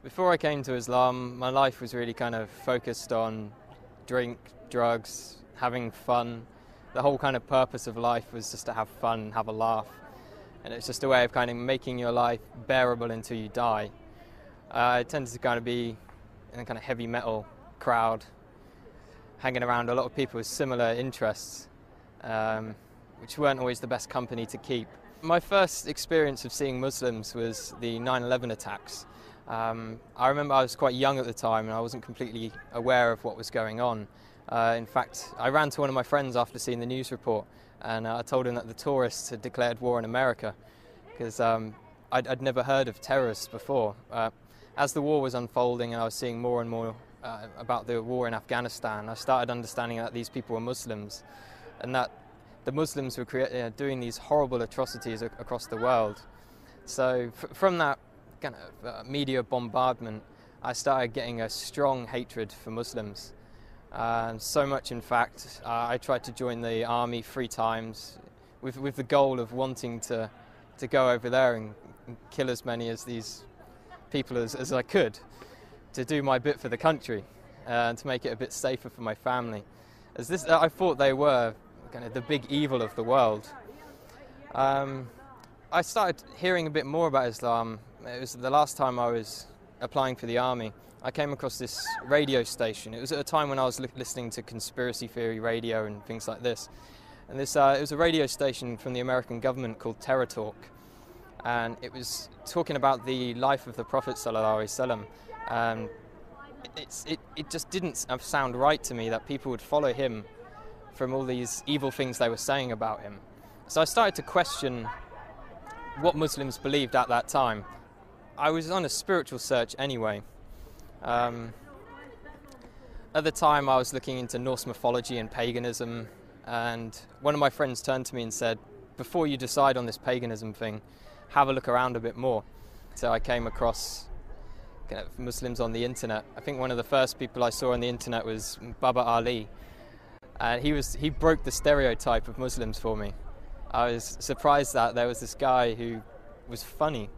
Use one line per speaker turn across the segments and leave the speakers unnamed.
Before I came to Islam, my life was really kind of focused on drink, drugs, having fun. The whole kind of purpose of life was just to have fun, have a laugh. And it's just a way of kind of making your life bearable until you die. I tended to kind of be in a kind of heavy metal crowd, hanging around a lot of people with similar interests, which weren't always the best company to keep. My first experience of seeing Muslims was the 9/11 attacks. I remember I was quite young at the time and I wasn't completely aware of what was going on. In fact, I ran to one of my friends after seeing the news report and I told him that the tourists had declared war on America because I'd never heard of terrorists before. As the war was unfolding and I was seeing more and more about the war in Afghanistan, I started understanding that these people were Muslims and that the Muslims were doing these horrible atrocities across the world. So from that kind of media bombardment, I started getting a strong hatred for Muslims. So much, in fact, I tried to join the army 3 times with the goal of wanting to go over there and kill as many of these people as I could, to do my bit for the country and to make it a bit safer for my family. I thought they were kind of the big evil of the world. I started hearing a bit more about Islam. It was the last time I was applying for the army. I came across this radio station. It was at a time when I was listening to conspiracy theory radio and things like this. And it was a radio station from the American government called Terror Talk. And it was talking about the life of the Prophet ﷺ. And it just didn't sound right to me that people would follow him from all these evil things they were saying about him. So I started to question what Muslims believed at that time. I was on a spiritual search anyway. At the time I was looking into Norse mythology and paganism, and one of my friends turned to me and said, before you decide on this paganism thing, have a look around a bit more. So I came across kind of Muslims on the internet. I think one of the first people I saw on the internet was Baba Ali. And he broke the stereotype of Muslims for me. I was surprised that there was this guy who was funny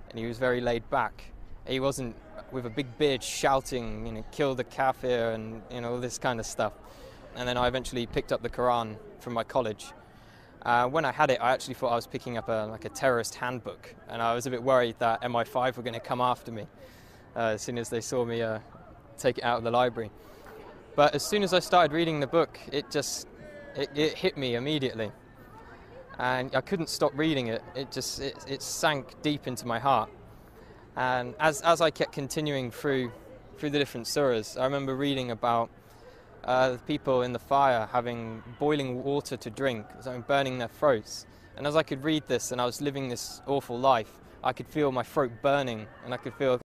and he was very laid back. He wasn't with a big beard shouting, kill the kafir and all this kind of stuff. And then I eventually picked up the Quran from my college. When I had it, I actually thought I was picking up a terrorist handbook, and I was a bit worried that MI5 were going to come after me as soon as they saw me take it out of the library. But as soon as I started reading the book, it hit me immediately. And I couldn't stop reading it. It sank deep into my heart. And as I kept continuing through the different surahs, I remember reading about the people in the fire having boiling water to drink, burning their throats. And as I could read this and I was living this awful life, I could feel my throat burning and I could feel